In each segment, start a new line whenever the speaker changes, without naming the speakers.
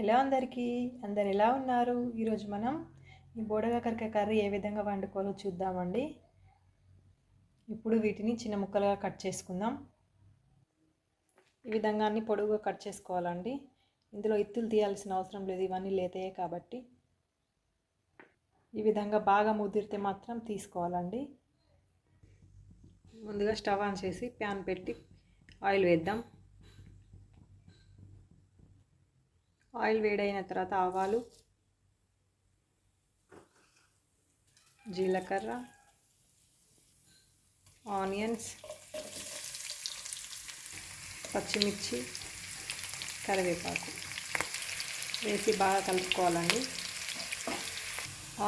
Hello అందరికీ, అందరు ఎలా ఉన్నారు? ఈరోజు మనం ఈ బోడకాకరకాయ కర్రీ ఏ విధంగా వండుకోవాలో చూద్దామండి. ఇప్పుడు వీటిని చిన్న ముక్కలుగా కట్ చేసుకుందాం. ఈ విధంగా అన్ని పొడుగుగా కట్ చేసుకోవాలండి. ఇందులో ఇత్తులు తీయాల్సిన అవసరం లేదు, ఇవన్నీ లేతాయే కాబట్టి. ఈ విధంగా బాగా ముదిరితే మాత్రం తీసుకోవాలండి. ముందుగా స్టవ్ ఆన్ చేసి ప్యాన్ పెట్టి ఆయిల్ వేద్దాం. ఆయిల్ వేడైన తర్వాత ఆవాలు, జీలకర్ర, ఆనియన్స్, పచ్చిమిర్చి, కరివేపాకు వేసి బాగా కలుపుకోవాలండి.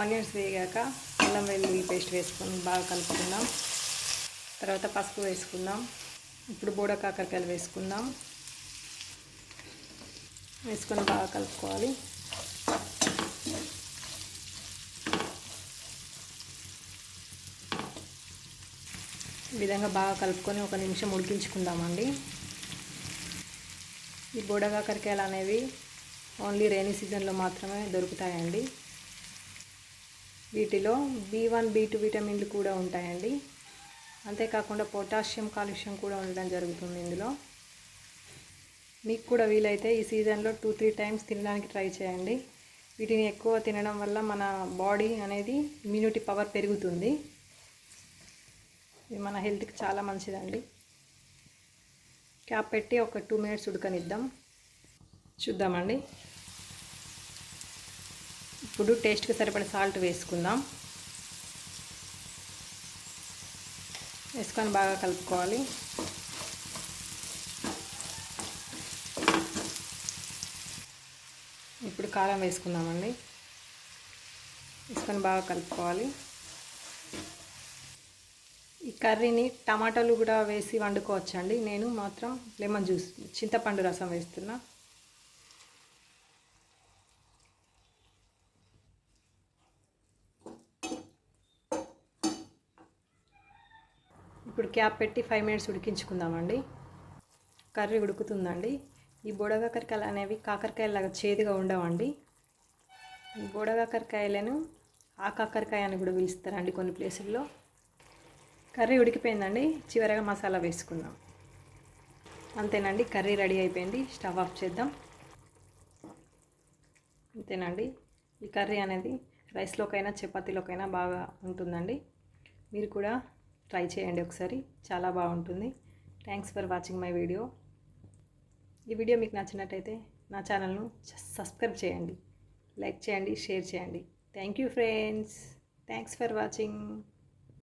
ఆనియన్స్ వేగాక అల్లం వెల్లుల్లి పేస్ట్ వేసుకొని బాగా కలుపుకుందాం. తర్వాత పసుపు వేసుకుందాం. ఇప్పుడు బోడకాకరకాయలు వేసుకుందాం. వేసుకొని బాగా కలుపుకోవాలి. ఈ విధంగా బాగా కలుపుకొని 1 నిమిషం ఉడికించుకుందామండి. ఈ బోడకాకరకాయలు అనేవి ఓన్లీ రైనీ సీజన్లో మాత్రమే దొరుకుతాయండి. వీటిలో B1, B2 విటమిన్లు కూడా ఉంటాయండి. అంతేకాకుండా పొటాషియం, కాల్షియం కూడా ఉండడం జరుగుతుంది ఇందులో. మీకు కూడా వీలైతే ఈ సీజన్లో 2-3 టైమ్స్ తినడానికి ట్రై చేయండి. వీటిని ఎక్కువ తినడం వల్ల మన బాడీ అనేది ఇమ్యూనిటీ పవర్ పెరుగుతుంది. ఇది మన హెల్త్కి చాలా మంచిదండి. క్యాప్ పెట్టి ఒక 2 మినిట్స్ ఉడకనిద్దాం. చూద్దామండి. ఇప్పుడు టేస్ట్కి సరిపడే సాల్ట్ వేసుకుందాం. వేసుకొని బాగా కలుపుకోవాలి. ఇప్పుడు కారం వేసుకుందామండి. వేసుకొని బాగా కలుపుకోవాలి. ఈ కర్రీని టమాటాలు కూడా వేసి వండుకోవచ్చండి. నేను మాత్రం లెమన్ జ్యూస్, చింతపండు రసం వేస్తున్నా. ఇప్పుడు క్యాప్ పెట్టి 5 మినిట్స్ ఉడికించుకుందామండి. కర్రీ ఉడుకుతుందండి. ఈ బోడకాకరకాయలు అనేవి కాకరకాయలాగా చేదుగా ఉండవండి. ఈ బోడకాకరకాయలను ఆకాకరకాయ అని కూడా పిలుస్తారండి కొన్ని ప్లేసుల్లో. కర్రీ ఉడికిపోయిందండి. చివరగా మసాలా వేసుకుందాం. అంతేనండి, కర్రీ రెడీ అయిపోయింది. స్టవ్ ఆఫ్ చేద్దాం. అంతేనండి. ఈ కర్రీ అనేది రైస్లోకైనా చపాతీలోకైనా బాగా ఉంటుందండి. మీరు కూడా ట్రై చేయండి ఒకసారి, చాలా బాగుంటుంది. Thanks for watching my video. ఈ వీడియో మీకు నచ్చినట్టయితే నా ఛానల్ను సబ్స్క్రైబ్ చేయండి, లైక్ చేయండి, షేర్ చేయండి. Thank you friends. Thanks for watching.